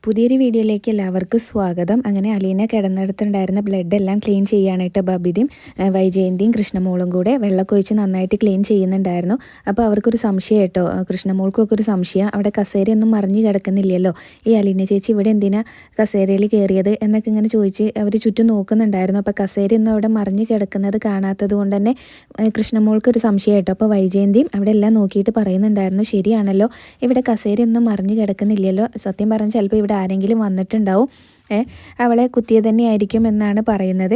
പുതിയൊരു വീഡിയോയിലേക്ക് എല്ലാവർക്കും സ്വാഗതം. അങ്ങനെ അലീന കിടന്നിടത്തുണ്ടായിരുന്ന ബ്ലഡ് എല്ലാം ക്ലീൻ ചെയ്യാനായിട്ട് ബബിതയും വൈജയന്തിയും കൃഷ്ണമോളും കൂടെ വെള്ളമൊക്കെ ഒഴിച്ച് നന്നായിട്ട് ക്ലീൻ ചെയ്യുന്നുണ്ടായിരുന്നു. അപ്പോൾ അവർക്കൊരു സംശയം കേട്ടോ, കൃഷ്ണമോൾക്കൊക്കെ ഒരു സംശയം, അവിടെ കസേരയൊന്നും മറിഞ്ഞ് കിടക്കുന്നില്ലല്ലോ, ഈ അലീന ചേച്ചി ഇവിടെ എന്തിനാ കസേരയിൽ കയറിയത് എന്നൊക്കെ ഇങ്ങനെ ചോദിച്ച് അവർ ചുറ്റും നോക്കുന്നുണ്ടായിരുന്നു. അപ്പോൾ കസേരയൊന്നും അവിടെ മറിഞ്ഞ് കിടക്കുന്നത് കാണാത്തത് കൊണ്ട് തന്നെ കൃഷ്ണമോൾക്കൊരു സംശയം കേട്ടോ. അപ്പോൾ വൈജയന്തിയും അവിടെ എല്ലാം നോക്കിയിട്ട് പറയുന്നുണ്ടായിരുന്നു, ശരിയാണല്ലോ, ഇവിടെ കസേരയൊന്നും മറിഞ്ഞ് കിടക്കുന്നില്ലല്ലോ, സത്യം പറഞ്ഞാൽ ചിലപ്പോൾ ഇവിടെ ആരെങ്കിലും വന്നിട്ടുണ്ടാവും, അവളെ കുത്തിയത് തന്നെയായിരിക്കും എന്നാണ് പറയുന്നത്.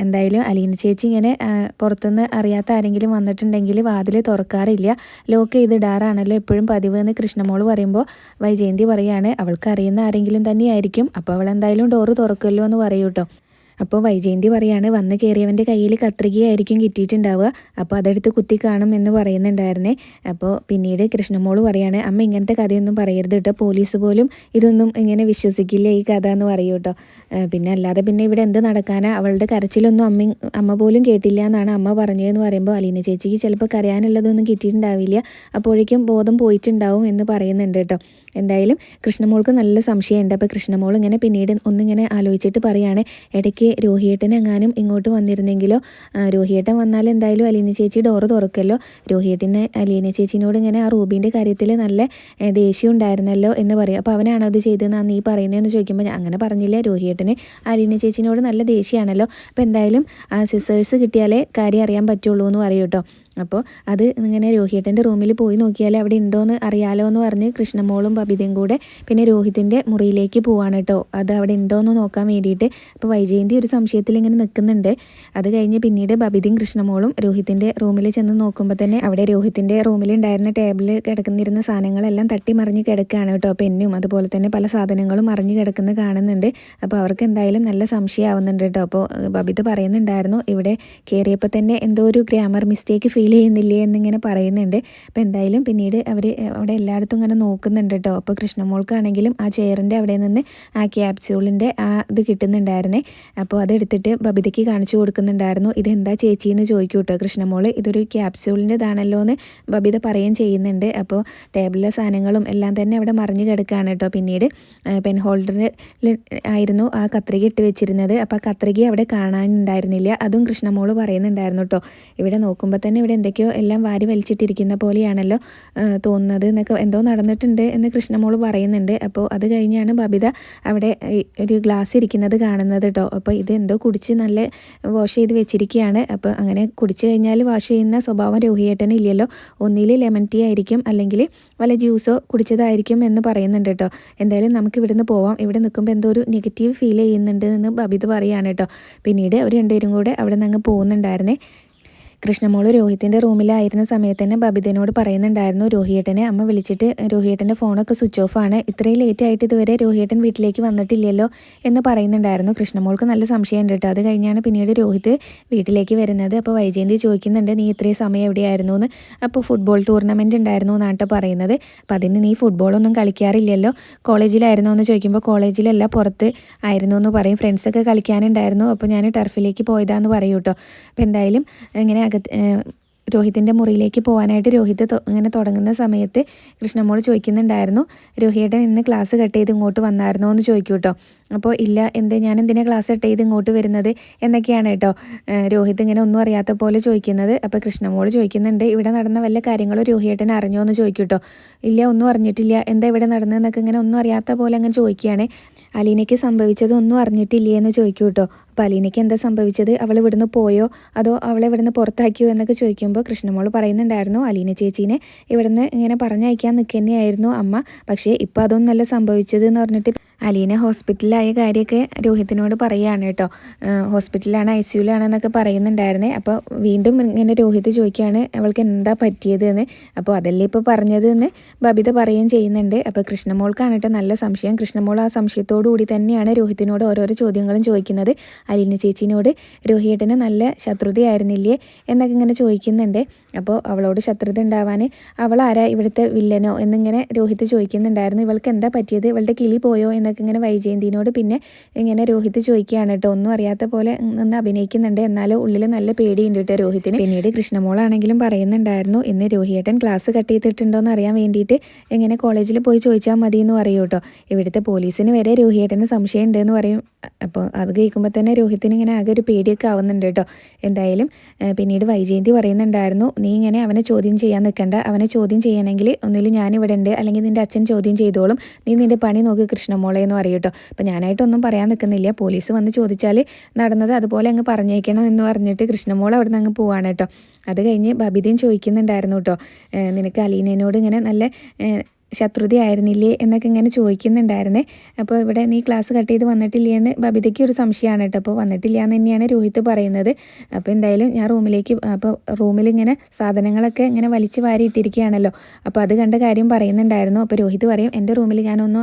എന്തായാലും അലീന ചേച്ചി ഇങ്ങനെ പുറത്തുനിന്ന് അറിയാത്ത ആരെങ്കിലും വന്നിട്ടുണ്ടെങ്കിൽ വാതിൽ തുറക്കാറില്ല, ലോക്ക് ചെയ്തിടാറാണല്ലോ എപ്പോഴും പതിവ് എന്ന് കൃഷ്ണമോൾ പറയുമ്പോൾ വൈജയന്തി പറയാണ് അവൾക്ക് അറിയുന്ന ആരെങ്കിലും തന്നെയായിരിക്കും, അപ്പോൾ അവൾ എന്തായാലും ഡോറ് തുറക്കുമല്ലോ എന്ന് പറയൂ കേട്ടോ. അപ്പോൾ വൈജയന്തി പറയാണ് വന്ന് കയറിയവൻ്റെ കയ്യിൽ കത്രികയായിരിക്കും കിട്ടിയിട്ടുണ്ടാവുക, അപ്പോൾ അതെടുത്ത് കുത്തി കാണും എന്ന് പറയുന്നുണ്ടായിരുന്നേ. അപ്പോൾ പിന്നീട് കൃഷ്ണമോള് പറയാണ് അമ്മ ഇങ്ങനത്തെ കഥയൊന്നും പറയരുത് കേട്ടോ, പോലീസ് പോലും ഇതൊന്നും ഇങ്ങനെ വിശ്വസിക്കില്ല ഈ കഥ എന്ന് പറയൂ കേട്ടോ. പിന്നെ അല്ലാതെ പിന്നെ ഇവിടെ എന്ത് നടക്കാനാ, അവളുടെ കരച്ചിലൊന്നും അമ്മ പോലും കേട്ടില്ല എന്നാണ് അമ്മ പറഞ്ഞതെന്ന് പറയുമ്പോൾ അലീന ചേച്ചിക്ക് ചിലപ്പോൾ കരയാനുള്ളതൊന്നും കിട്ടിയിട്ടുണ്ടാവില്ല, അപ്പോഴേക്കും ബോധം പോയിട്ടുണ്ടാവും എന്ന് പറയുന്നുണ്ട് കേട്ടോ. എന്തായാലും കൃഷ്ണമോൾക്ക് നല്ല സംശയമുണ്ട്. അപ്പോൾ കൃഷ്ണമോൾ ഇങ്ങനെ പിന്നീട് ഒന്നിങ്ങനെ ആലോചിച്ചിട്ട് പറയാണ്, ഇടയ്ക്ക് രോഹിയേട്ടൻ എങ്ങാനും ഇങ്ങോട്ട് വന്നിരുന്നെങ്കിലോ, രോഹിയേട്ടൻ വന്നാൽ എന്തായാലും അലീന ചേച്ചി ഡോറ് തുറക്കല്ലോ, രോഹിയേട്ടന് അലീന ചേച്ചിനോട് ഇങ്ങനെ ആ റൂബിൻ്റെ കാര്യത്തിൽ നല്ല ദേഷ്യം ഉണ്ടായിരുന്നല്ലോ എന്ന് പറയും. അപ്പോൾ അവനാണോ അത് ചെയ്തതെന്നാണ് നീ പറയുന്നതെന്ന് ചോദിക്കുമ്പോൾ അങ്ങനെ പറഞ്ഞില്ല, രോഹിയേട്ടന് അലീന ചേച്ചിനോട് നല്ല ദേഷ്യമാണല്ലോ, അപ്പോൾ എന്തായാലും ആ സിസേഴ്സ് കിട്ടിയാലേ കാര്യം അറിയാൻ പറ്റുള്ളൂ എന്ന് പറയും കേട്ടോ. അപ്പോൾ അത് ഇങ്ങനെ രോഹിയേട്ടൻ്റെ റൂമിൽ പോയി നോക്കിയാൽ അവിടെ ഉണ്ടോയെന്ന് അറിയാലോ എന്ന് പറഞ്ഞ് കൃഷ്ണമോളും ബബിതയും കൂടെ പിന്നെ രോഹിത്തിൻ്റെ മുറിയിലേക്ക് പോവാണ് കേട്ടോ, അത് അവിടെ ഉണ്ടോയെന്ന് നോക്കാൻ വേണ്ടിയിട്ട്. അപ്പോൾ വൈജയന്തി ഒരു സംശയത്തിൽ ഇങ്ങനെ നിൽക്കുന്നുണ്ട്. അത് കഴിഞ്ഞ് പിന്നീട് ബബിതയും കൃഷ്ണമോളും രോഹിത്തിൻ്റെ റൂമിൽ ചെന്ന് നോക്കുമ്പോൾ തന്നെ അവിടെ രോഹിത്തിൻ്റെ റൂമിലുണ്ടായിരുന്ന ടേബിളിൽ കിടക്കുന്നിരുന്ന സാധനങ്ങളെല്ലാം തട്ടി മറിഞ്ഞ് കിടക്കുകയാണ് കേട്ടോ, പെന്നും അതുപോലെ തന്നെ പല സാധനങ്ങളും മറിഞ്ഞ് കിടക്കുന്നത് കാണുന്നുണ്ട്. അപ്പോൾ അവർക്ക് എന്തായാലും നല്ല സംശയമാവുന്നുണ്ട് കേട്ടോ. അപ്പോൾ ബബിത പറയുന്നുണ്ടായിരുന്നു ഇവിടെ കയറിയപ്പോൾ തന്നെ എന്തോ ഒരു ഗ്രാമർ മിസ്റ്റേക്ക് ഫീൽ ചെയ്യുന്നില്ലേ എന്നിങ്ങനെ പറയുന്നുണ്ട്. അപ്പോൾ എന്തായാലും പിന്നീട് അവർ അവിടെ എല്ലായിടത്തും ഇങ്ങനെ നോക്കുന്നുണ്ട് കേട്ടോ. അപ്പോൾ കൃഷ്ണമോൾക്കാണെങ്കിലും ആ ചെയറിൻ്റെ അവിടെ നിന്ന് ആ ക്യാപ്സ്യൂളിൻ്റെ ആ ഇത് കിട്ടുന്നുണ്ടായിരുന്നേ. അപ്പോൾ അതെടുത്തിട്ട് ബബിതയ്ക്ക് കാണിച്ചു കൊടുക്കുന്നുണ്ടായിരുന്നു. ഇതെന്താ ചേച്ചി എന്ന് ചോദിക്കും കേട്ടോ കൃഷ്ണമോൾ. ഇതൊരു ക്യാപ്സ്യൂളിൻ്റെ ഇതാണല്ലോ എന്ന് ബബിത പറയുകയും ചെയ്യുന്നുണ്ട്. അപ്പോൾ ടേബിളിലെ സാധനങ്ങളും എല്ലാം തന്നെ അവിടെ മറിഞ്ഞു കിടക്കുകയാണ് കേട്ടോ. പിന്നീട് പെൻ ഹോൾഡറിൽ ആയിരുന്നു ആ കത്രിക ഇട്ട് വെച്ചിരുന്നത്. അപ്പോൾ ആ കത്രിക അവിടെ കാണാനുണ്ടായിരുന്നില്ല, അതും കൃഷ്ണമോൾ പറയുന്നുണ്ടായിരുന്നു കേട്ടോ. ഇവിടെ നോക്കുമ്പോൾ തന്നെ ഇവിടെ എന്തൊക്കെയോ എല്ലാം വാരി വലിച്ചിട്ടിരിക്കുന്ന പോലെയാണല്ലോ തോന്നുന്നത് എന്നൊക്കെ, എന്തോ നടന്നിട്ടുണ്ട് എന്ന് കൃഷ്ണമോൾ പറയുന്നുണ്ട്. അപ്പോൾ അത് കഴിഞ്ഞാണ് ബബിത അവിടെ ഒരു ഗ്ലാസ് ഇരിക്കുന്നത് കാണുന്നത് കേട്ടോ. അപ്പോൾ ഇത് എന്തോ കുടിച്ച് നല്ല വാഷ് ചെയ്ത് വെച്ചിരിക്കുകയാണ്. അപ്പോൾ അങ്ങനെ കുടിച്ചു കഴിഞ്ഞാൽ വാഷ് ചെയ്യുന്ന സ്വഭാവം രോഹിയേട്ടന് ഇല്ലല്ലോ, ഒന്നിൽ ലെമൺ ടീ ആയിരിക്കും അല്ലെങ്കിൽ വല്ല ജ്യൂസോ കുടിച്ചതായിരിക്കും എന്ന് പറയുന്നുണ്ട് കേട്ടോ. എന്തായാലും നമുക്ക് ഇവിടുന്ന് പോവാം, ഇവിടെ നിൽക്കുമ്പോൾ എന്തോ ഒരു നെഗറ്റീവ് ഫീൽ ചെയ്യുന്നുണ്ട് എന്ന് ബബിത പറയുകയാണ് കേട്ടോ. പിന്നീട് അവർ രണ്ടുപേരും കൂടെ അവിടെ നിന്ന് അങ്ങ് പോകുന്നുണ്ടായിരുന്നേ. കൃഷ്ണമോൾ രോഹിത്തിൻ്റെ റൂമിലായിരുന്ന സമയത്ത് തന്നെ ബബിതനോട് പറയുന്നുണ്ടായിരുന്നു, രോഹിയേട്ടനെ അമ്മ വിളിച്ചിട്ട് രോഹിയേട്ടൻ്റെ ഫോണൊക്കെ സ്വിച്ച് ഓഫ് ആണ്, ഇത്രയും ലേറ്റ് ആയിട്ട് ഇതുവരെ രോഹിയേട്ടൻ വീട്ടിലേക്ക് വന്നിട്ടില്ലല്ലോ എന്ന് പറയുന്നുണ്ടായിരുന്നു. കൃഷ്ണമോൾക്ക് നല്ല സംശയമുണ്ട് കേട്ടോ. അത് കഴിഞ്ഞാണ് പിന്നീട് രോഹിത് വീട്ടിലേക്ക് വരുന്നത്. അപ്പോൾ വൈജയന്തി ചോദിക്കുന്നുണ്ട് നീ ഇത്രയും സമയം എവിടെയായിരുന്നു എന്ന്. അപ്പോൾ ഫുട്ബോൾ ടൂർണമെൻറ്റ് ഉണ്ടായിരുന്നു എന്നാട്ടോ പറയുന്നത്. അപ്പോൾ അതിന് നീ ഫുട്ബോളൊന്നും കളിക്കാറില്ലല്ലോ, കോളേജിലായിരുന്നോ എന്ന് ചോദിക്കുമ്പോൾ കോളേജിലല്ല പുറത്ത് ആയിരുന്നു എന്ന് പറയും, ഫ്രണ്ട്സൊക്കെ കളിക്കാനുണ്ടായിരുന്നു, അപ്പോൾ ഞാൻ ടർഫിലേക്ക് പോയതാന്ന് പറയൂ കേട്ടോ. അപ്പോൾ എന്തായാലും ഇങ്ങനെ രോഹിത്തിൻ്റെ മുറിയിലേക്ക് പോകാനായിട്ട് രോഹിത് ഇങ്ങനെ തുടങ്ങുന്ന സമയത്ത് കൃഷ്ണമോൾ ചോദിക്കുന്നുണ്ടായിരുന്നു, രോഹിയേട്ടൻ ഇന്ന് ക്ലാസ് കട്ട് ചെയ്ത് ഇങ്ങോട്ട് വന്നായിരുന്നോ എന്ന് ചോദിക്കൂ കേട്ടോ. അപ്പോൾ ഇല്ല, ഞാൻ എന്തിനാ ക്ലാസ് കട്ട് ചെയ്ത് ഇങ്ങോട്ട് വരുന്നത് എന്നൊക്കെയാണ് കേട്ടോ രോഹിത് ഇങ്ങനെ ഒന്നും അറിയാത്ത പോലെ ചോദിക്കുന്നത്. അപ്പോൾ കൃഷ്ണമോൾ ചോദിക്കുന്നുണ്ട് ഇവിടെ നടന്ന വല്ല കാര്യങ്ങളും രോഹിയേട്ടൻ അറിഞ്ഞോ എന്ന് ചോദിക്കൂ കേട്ടോ. ഇല്ല, ഒന്നും അറിഞ്ഞിട്ടില്ല, എന്താ ഇവിടെ നടന്നതെന്നൊക്കെ ഇങ്ങനെ ഒന്നും അറിയാത്ത പോലെ അങ്ങനെ ചോദിക്കുകയാണ്. അലീനയ്ക്ക് സംഭവിച്ചത് ഒന്നും അറിഞ്ഞിട്ടില്ലേ എന്ന് ചോദിക്കൂ കേട്ടോ. അപ്പോൾ അലീനയ്ക്ക് എന്താ സംഭവിച്ചത്, അവൾ ഇവിടുന്ന് പോയോ അതോ അവളെ ഇവിടുന്ന് പുറത്താക്കിയോ എന്നൊക്കെ ചോദിക്കുമ്പോൾ കൃഷ്ണമോൾ പറയുന്നുണ്ടായിരുന്നു അലീന ചേച്ചീനെ ഇവിടുന്ന് ഇങ്ങനെ പറഞ്ഞയക്കാൻ നിൽക്കുന്നതായിരുന്നു അമ്മ, പക്ഷേ ഇപ്പോൾ അതൊന്നല്ല സംഭവിച്ചത് എന്ന് പറഞ്ഞിട്ട് അലീന ഹോസ്പിറ്റലിലായ കാര്യമൊക്കെ രോഹിത്തിനോട് പറയുകയാണ് കേട്ടോ. ഹോസ്പിറ്റലിലാണ്, ICUലാണെന്നൊക്കെ പറയുന്നുണ്ടായിരുന്നേ. അപ്പോൾ വീണ്ടും ഇങ്ങനെ രോഹിത് ചോദിക്കുകയാണ് അവൾക്ക് എന്താ പറ്റിയത് എന്ന്. അപ്പോൾ അതല്ലേ ഇപ്പോൾ പറഞ്ഞത് എന്ന് ബബിത പറയുകയും ചെയ്യുന്നുണ്ട്. അപ്പോൾ കൃഷ്ണമോൾക്കാണ് കേട്ടോ നല്ല സംശയം. കൃഷ്ണമോൾ ആ സംശയത്തോടു കൂടി തന്നെയാണ് രോഹിത്തിനോട് ഓരോരോ ചോദ്യങ്ങളും ചോദിക്കുന്നത്. അലീന ചേച്ചീനോട് രോഹിയേട്ടന് നല്ല ശത്രുതയായിരുന്നില്ലേ എന്നൊക്കെ ഇങ്ങനെ ചോദിക്കുന്നുണ്ട്. അപ്പോൾ അവളോട് ശത്രുത ഉണ്ടാവാൻ അവളാരാ ഇവിടുത്തെ വില്ലനോ എന്നിങ്ങനെ രോഹിത് ചോദിക്കുന്നുണ്ടായിരുന്നു. ഇവൾക്ക് എന്താ പറ്റിയത്, ഇവളുടെ കിളി പോയോ എന്നൊക്കെ ഇങ്ങനെ വൈജയന്തിനോട് പിന്നെ ഇങ്ങനെ രോഹിത് ചോദിക്കുകയാണ് കേട്ടോ. ഒന്നും അറിയാത്ത പോലെ നിന്ന് അഭിനയിക്കുന്നുണ്ട്, എന്നാലും ഉള്ളിൽ നല്ല പേടിയുണ്ട് കേട്ടോ രോഹിത്തിന്. പിന്നീട് കൃഷ്ണമോളാണെങ്കിലും പറയുന്നുണ്ടായിരുന്നു, ഇന്ന് രോഹിയേട്ടൻ ക്ലാസ് കട്ട് ചെയ്തിട്ടുണ്ടോ എന്ന് അറിയാൻ വേണ്ടിയിട്ട് ഇങ്ങനെ കോളേജിൽ പോയി ചോദിച്ചാൽ മതി എന്ന് പറയൂ കേട്ടോ. ഇവിടുത്തെ പോലീസിന് വരെ രോഹിയേട്ടന് സംശയം ഉണ്ടെന്ന് പറയും. അപ്പോൾ അത് കേൾക്കുമ്പോൾ തന്നെ രോഹിത്തിന് ഇങ്ങനെ ആകെ ഒരു പേടിയൊക്കെ ആവുന്നുണ്ട് കേട്ടോ. എന്തായാലും പിന്നീട് വൈജയന്തി പറയുന്നുണ്ടായിരുന്നു, നീ ഇങ്ങനെ അവനെ ചോദ്യം ചെയ്യാൻ നിൽക്കണ്ട, അവനെ ചോദ്യം ചെയ്യണമെങ്കിൽ ഒന്നുമില്ല ഞാനിവിടെ ഉണ്ട്, അല്ലെങ്കിൽ നിൻ്റെ അച്ഛൻ ചോദ്യം ചെയ്തോളും, നീ നിൻ്റെ പണി നോക്ക് കൃഷ്ണമോളെ എന്ന് പറയും കേട്ടോ. അപ്പോൾ ഞാനായിട്ടൊന്നും പറയാൻ നിൽക്കുന്നില്ല, പോലീസ് വന്ന് ചോദിച്ചാൽ നടന്നത് അതുപോലെ അങ്ങ് പറഞ്ഞേക്കണം എന്ന് പറഞ്ഞിട്ട് കൃഷ്ണമോൾ അവിടെ നിന്ന് അങ്ങ് പോവാണ് കേട്ടോ. അത് കഴിഞ്ഞ് ബബിതയും ചോദിക്കുന്നുണ്ടായിരുന്നു കേട്ടോ, നിനക്ക് അലീനയോട് ഇങ്ങനെ നല്ല ശത്രുതയായിരുന്നില്ലേ എന്നൊക്കെ ഇങ്ങനെ ചോദിക്കുന്നുണ്ടായിരുന്നേ. അപ്പോൾ ഇവിടെ നീ ക്ലാസ് കട്ട് ചെയ്ത് വന്നിട്ടില്ലേ എന്ന് ബബിതയ്ക്ക് ഒരു സംശയമാണ് കേട്ടോ. അപ്പോൾ വന്നിട്ടില്ല എന്ന് തന്നെയാണ് രോഹിത് പറയുന്നത്. അപ്പോൾ എന്തായാലും ഞാൻ റൂമിലേക്ക്, അപ്പോൾ റൂമിൽ ഇങ്ങനെ സാധനങ്ങളൊക്കെ ഇങ്ങനെ വലിച്ചു വാരി ഇട്ടിരിക്കുകയാണല്ലോ, അപ്പോൾ അത് കണ്ട കാര്യം പറയുന്നുണ്ടായിരുന്നു. അപ്പോൾ രോഹിത് പറയും, എൻ്റെ റൂമിൽ ഞാനൊന്നും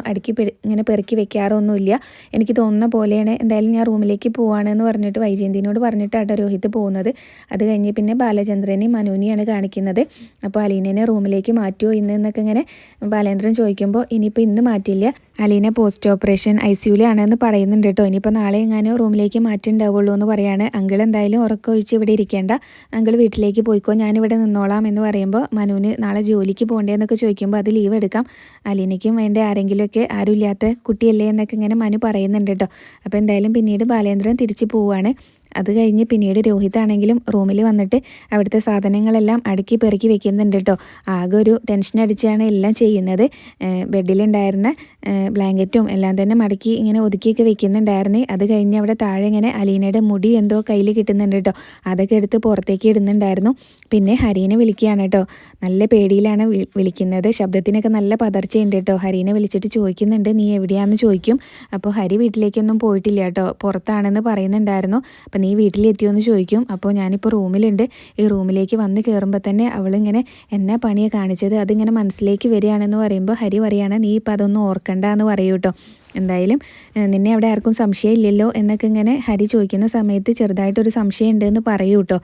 ഇങ്ങനെ പെറുക്കി വെക്കാറൊന്നുമില്ല, എനിക്ക് തോന്നുന്ന പോലെയാണ്, എന്തായാലും ഞാൻ റൂമിലേക്ക് പോവാണെന്ന് പറഞ്ഞിട്ട് വൈജയന്തിനോട് പറഞ്ഞിട്ടാട്ടോ രോഹിത് പോകുന്നത്. അത് കഴിഞ്ഞ് പിന്നെ ബാലചന്ദ്രനെയും മനുവിനെയാണ് കാണിക്കുന്നത്. അപ്പോൾ അലീനനെ റൂമിലേക്ക് മാറ്റുമോ എന്നൊക്കെ ഇങ്ങനെ ബാലേന്ദ്രൻ ചോദിക്കുമ്പോൾ ഇനിയിപ്പോൾ ഇന്ന് മാറ്റില്ല, അലീന പോസ്റ്റ് ഓപ്പറേഷൻ ICUലാണെന്ന് പറയുന്നുണ്ട് കേട്ടോ. ഇനിയിപ്പോൾ നാളെ എങ്ങാനും റൂമിലേക്ക് മാറ്റിണ്ടാവുള്ളൂ എന്ന് പറയാണ്. അങ്കിൾ എന്തായാലും ഉറക്കമൊഴിച്ച് ഇവിടെ ഇരിക്കേണ്ട, അങ്കിൾ വീട്ടിലേക്ക് പോയിക്കോ, ഞാനിവിടെ നിന്നോളാം എന്ന് പറയുമ്പോൾ മനുവിന് നാളെ ജോലിക്ക് പോകേണ്ടതെന്നൊക്കെ ചോദിക്കുമ്പോൾ അത് ലീവ് എടുക്കാം, അലീനയ്ക്കും വേണ്ട ആരെങ്കിലുമൊക്കെ, ആരുമില്ലാത്ത കുട്ടിയല്ലേ എന്നൊക്കെ ഇങ്ങനെ മനു പറയുന്നുണ്ട് കേട്ടോ. അപ്പോൾ എന്തായാലും പിന്നീട് ബാലേന്ദ്രൻ തിരിച്ച് പോവുകയാണ്. അത് കഴിഞ്ഞ് പിന്നീട് രോഹിതാണെങ്കിലും റൂമിൽ വന്നിട്ട് അവിടുത്തെ സാധനങ്ങളെല്ലാം അടുക്കി പെറുക്കി വെക്കുന്നുണ്ട് കേട്ടോ. ആകെ ഒരു ടെൻഷൻ അടിച്ചാണ് എല്ലാം ചെയ്യുന്നത്. ബെഡിലുണ്ടായിരുന്ന ബ്ലാങ്കറ്റും എല്ലാം തന്നെ മടക്കി ഇങ്ങനെ ഒതുക്കിയൊക്കെ വെക്കുന്നുണ്ടായിരുന്നേ. അത് കഴിഞ്ഞ് അവിടെ താഴെ ഇങ്ങനെ അലീനയുടെ മുടി എന്തോ കയ്യിൽ കിട്ടുന്നുണ്ട് കേട്ടോ, അതൊക്കെ എടുത്ത് പുറത്തേക്ക് ഇടുന്നുണ്ടായിരുന്നു. പിന്നെ ഹരീനെ വിളിക്കുകയാണ് കേട്ടോ, നല്ല പേടിയിലാണ് വിളിക്കുന്നത്, ശബ്ദത്തിനൊക്കെ നല്ല പതർച്ചയുണ്ട് കേട്ടോ. ഹരീനെ വിളിച്ചിട്ട് ചോദിക്കുന്നുണ്ട്, നീ എവിടെയാണെന്ന് ചോദിക്കും. അപ്പോൾ ഹരി വീട്ടിലേക്കൊന്നും പോയിട്ടില്ല കേട്ടോ, പുറത്താണെന്ന് പറയുന്നുണ്ടായിരുന്നു. അപ്പം നീ വീട്ടിലെത്തിയോ എന്ന് ചോദിക്കും. അപ്പോൾ ഞാനിപ്പോൾ റൂമിലുണ്ട്, ഈ റൂമിലേക്ക് വന്ന് കയറുമ്പോൾ തന്നെ അവളിങ്ങനെ എന്നാ പണിയെ കാണിച്ചത് അതിങ്ങനെ മനസ്സിലേക്ക് വരികയാണെന്ന് പറയുമ്പോൾ ഹരി പറയുകയാണ്, നീ ഇപ്പം അതൊന്നും ഓർക്കണ്ട എന്ന് പറയൂ കേട്ടോ. എന്തായാലും നിന്നെ അവിടെ ആർക്കും സംശയമില്ലല്ലോ എന്നൊക്കെ ഇങ്ങനെ ഹരി ചോദിക്കുന്ന സമയത്ത് ചെറുതായിട്ടൊരു സംശയം ഉണ്ട് എന്ന് പറയൂ കേട്ടോ.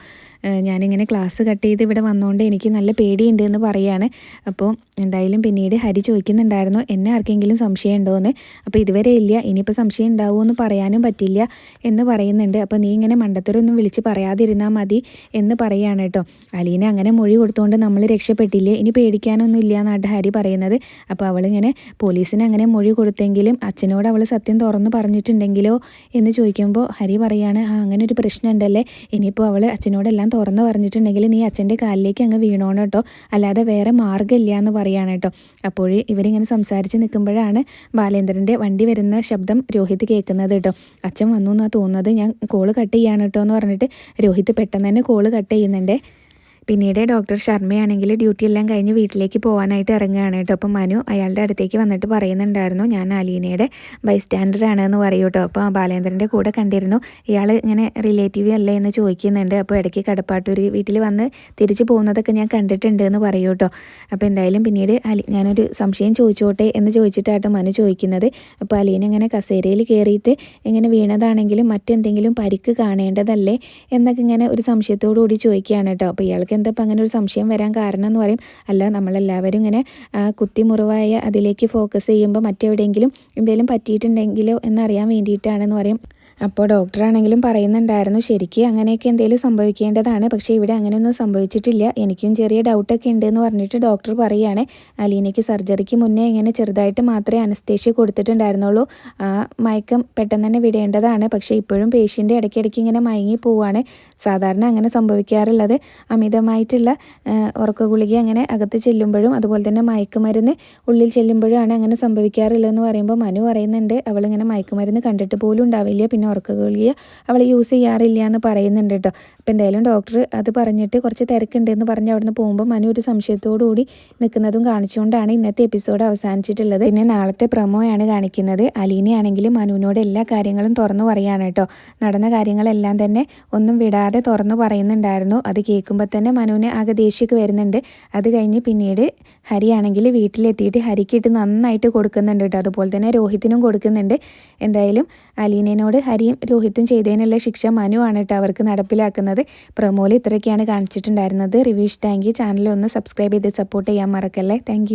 ഞാനിങ്ങനെ ക്ലാസ് കട്ട് ചെയ്ത് ഇവിടെ വന്നുകൊണ്ട് എനിക്ക് നല്ല പേടിയുണ്ട് എന്ന് പറയുകയാണ്. അപ്പോൾ എന്തായാലും പിന്നീട് ഹരി ചോദിക്കുന്നുണ്ടായിരുന്നു, എന്നെ ആർക്കെങ്കിലും സംശയം ഉണ്ടോ എന്ന്. അപ്പോൾ ഇതുവരെ ഇല്ല, ഇനിയിപ്പോൾ സംശയം ഉണ്ടാവുമോ എന്ന് പറയാനും പറ്റില്ല എന്ന് പറയുന്നുണ്ട്. അപ്പോൾ നീ ഇങ്ങനെ മണ്ടത്തരൊന്നും വിളിച്ച് പറയാതിരുന്നാൽ മതി എന്ന് പറയുകയാണ് കേട്ടോ. അലീന അങ്ങനെ മൊഴി കൊടുത്തുകൊണ്ട് നമ്മൾ രക്ഷപ്പെട്ടില്ലേ, ഇനി പേടിക്കാനൊന്നും ഇല്ല എന്നാണ് ഹരി പറയുന്നത്. അപ്പോൾ അവളിങ്ങനെ പോലീസിന് അങ്ങനെ മൊഴി കൊടുത്തെങ്കിലും അച്ഛനോട് അവൾ സത്യം തുറന്ന് പറഞ്ഞിട്ടുണ്ടെങ്കിലോ എന്ന് ചോദിക്കുമ്പോൾ ഹരി പറയാണ്, അങ്ങനെ ഒരു പ്രശ്നം ഉണ്ടല്ലേ, ഇനിയിപ്പോൾ അവൾ അച്ഛനോടെല്ലാം തുറന്ന് പറഞ്ഞിട്ടുണ്ടെങ്കിൽ നീ അച്ഛൻ്റെ കാലിലേക്ക് അങ്ങ് വീണോണം കേട്ടോ, അല്ലാതെ വേറെ മാർഗ്ഗമില്ല എന്ന് പറയാണ് കേട്ടോ. അപ്പോൾ ഇവരിങ്ങനെ സംസാരിച്ച് നിൽക്കുമ്പോഴാണ് ബാലേന്ദ്രൻ്റെ വണ്ടി വരുന്ന ശബ്ദം രോഹിത് കേൾക്കുന്നത് കേട്ടോ. അച്ഛൻ വന്നു എന്നാണ് തോന്നുന്നത്, ഞാൻ കോള് കട്ട് ചെയ്യാണ് കേട്ടോ എന്ന് പറഞ്ഞിട്ട് രോഹിത് പെട്ടെന്ന് തന്നെ കോള് കട്ട് ചെയ്യുന്നുണ്ട്. പിന്നീട് ഡോക്ടർ ശർമ്മയാണെങ്കിൽ ഡ്യൂട്ടി എല്ലാം കഴിഞ്ഞ് വീട്ടിലേക്ക് പോകാനായിട്ട് ഇറങ്ങുകയാണ് കേട്ടോ. അപ്പം മനു അയാളുടെ അടുത്തേക്ക് വന്നിട്ട് പറയുന്നുണ്ടായിരുന്നു, ഞാൻ അലീനയുടെ ബൈസ്റ്റാൻഡർ ആണെന്ന് പറയൂ കേട്ടോ. അപ്പോൾ ബാലേന്ദ്രൻ്റെ കൂടെ കണ്ടിരുന്നു, ഇയാൾ ഇങ്ങനെ റിലേറ്റീവ് അല്ലേ എന്ന് ചോദിക്കുന്നുണ്ട്. അപ്പോൾ ഇടയ്ക്ക് കടപ്പാട്ടൂർ വീട്ടിൽ വന്ന് തിരിച്ചു പോകുന്നതൊക്കെ ഞാൻ കണ്ടിട്ടുണ്ട് എന്ന് പറയൂ കേട്ടോ. അപ്പോൾ എന്തായാലും പിന്നീട് ഞാനൊരു സംശയം ചോദിച്ചോട്ടെ എന്ന് ചോദിച്ചിട്ടാട്ടോ മനു ചോദിക്കുന്നത്. അപ്പോൾ അലീന ഇങ്ങനെ കസേരയിൽ കയറിയിട്ട് ഇങ്ങനെ വീണതാണെങ്കിലും മറ്റെന്തെങ്കിലും പരിക്ക് കാണേണ്ടതല്ലേ എന്നൊക്കെ ഇങ്ങനെ ഒരു സംശയത്തോടു കൂടി ചോദിക്കുകയാണ് കേട്ടോ. അപ്പോൾ ഇയാൾക്ക് എന്താ ഇപ്പം അങ്ങനെ ഒരു സംശയം വരാൻ കാരണം എന്ന് പറയും, അല്ല നമ്മളെല്ലാവരും ഇങ്ങനെ കുത്തിമുറിവായ അതിലേക്ക് ഫോക്കസ് ചെയ്യുമ്പോൾ മറ്റെവിടെയെങ്കിലും എന്തെങ്കിലും പറ്റിയിട്ടുണ്ടെങ്കിലോ എന്നറിയാൻ വേണ്ടിയിട്ടാണെന്ന് പറയും. അപ്പോൾ ഡോക്ടറാണെങ്കിലും പറയുന്നുണ്ടായിരുന്നു, ശരിക്കും അങ്ങനെയൊക്കെ എന്തെങ്കിലും സംഭവിക്കേണ്ടതാണ്, പക്ഷേ ഇവിടെ അങ്ങനെയൊന്നും സംഭവിച്ചിട്ടില്ല, എനിക്കും ചെറിയ ഡൗട്ടൊക്കെ ഉണ്ട് എന്ന് പറഞ്ഞിട്ട് ഡോക്ടർ പറയുകയാണ്. അലീനയ്ക്ക് സർജറിക്ക് മുന്നേ ഇങ്ങനെ ചെറുതായിട്ട് മാത്രമേ അനസ്തേഷ്യ കൊടുത്തിട്ടുണ്ടായിരുന്നുള്ളൂ, ആ മയക്കം പെട്ടെന്ന് തന്നെ വിടേണ്ടതാണ്, പക്ഷേ ഇപ്പോഴും പേഷ്യൻ്റ് ഇടയ്ക്കിടയ്ക്ക് ഇങ്ങനെ മയങ്ങി പോവുകയാണ്. സാധാരണ അങ്ങനെ സംഭവിക്കാറുള്ളത് അമിതമായിട്ടുള്ള ഉറക്ക ഗുളിക അങ്ങനെ അകത്ത് ചെല്ലുമ്പോഴും അതുപോലെ തന്നെ മയക്കുമരുന്ന് ഉള്ളിൽ ചെല്ലുമ്പോഴാണ് അങ്ങനെ സംഭവിക്കാറുള്ളതെന്ന് പറയുമ്പോൾ മനു പറയുന്നുണ്ട്, അവളിങ്ങനെ മയക്കുമരുന്ന് കണ്ടിട്ട് പോലും ഉണ്ടാവില്ല, പിന്നെ ഉറക്ക ഗുളിക അവൾ യൂസ് ചെയ്യാറില്ല എന്ന് പറയുന്നുണ്ട് കേട്ടോ. അപ്പോൾ എന്തായാലും ഡോക്ടർ അത് പറഞ്ഞിട്ട് കുറച്ച് തിരക്കുണ്ടെന്ന് പറഞ്ഞ് അവിടുന്ന് പോകുമ്പോൾ മനു ഒരു സംശയത്തോടു കൂടി നിൽക്കുന്നതും കാണിച്ചുകൊണ്ടാണ് ഇന്നത്തെ എപ്പിസോഡ് അവസാനിച്ചിട്ടുള്ളത്. പിന്നെ നാളത്തെ പ്രൊമോയാണ് കാണിക്കുന്നത്. അലീനയാണെങ്കിലും മനുവിനോട് എല്ലാ കാര്യങ്ങളും തുറന്നു പറയാണ് കേട്ടോ. നടന്ന കാര്യങ്ങളെല്ലാം തന്നെ ഒന്നും വിടാതെ തുറന്നു പറയുന്നുണ്ടായിരുന്നു. അത് കേൾക്കുമ്പോൾ തന്നെ മനുവിന് ആകെ ദേഷ്യമൊക്കെ വരുന്നുണ്ട്. അത് കഴിഞ്ഞ് പിന്നീട് ഹരിയാണെങ്കിൽ വീട്ടിലെത്തിയിട്ട് ഹരിക്കിട്ട് നന്നായിട്ട് കൊടുക്കുന്നുണ്ട് കേട്ടോ. അതുപോലെ തന്നെ രോഹിത്തിനും കൊടുക്കുന്നുണ്ട്. എന്തായാലും അലീനയോട് ഹരി ആര്യയും രോഹിത്തും ചെയ്തതിനുള്ള ശിക്ഷ മനുവാണ് കേട്ടോ അവർക്ക് നടപ്പിലാക്കുന്നത്. പ്രൊമോയിൽ ഇത്രയൊക്കെയാണ് കാണിച്ചിട്ടുണ്ടായിരുന്നത്. റിവ്യൂ ഇഷ്ടമെങ്കിൽ ചാനൽ ഒന്ന് സബ്സ്ക്രൈബ് ചെയ്ത് സപ്പോർട്ട് ചെയ്യാൻ മറക്കല്ലേ. താങ്ക്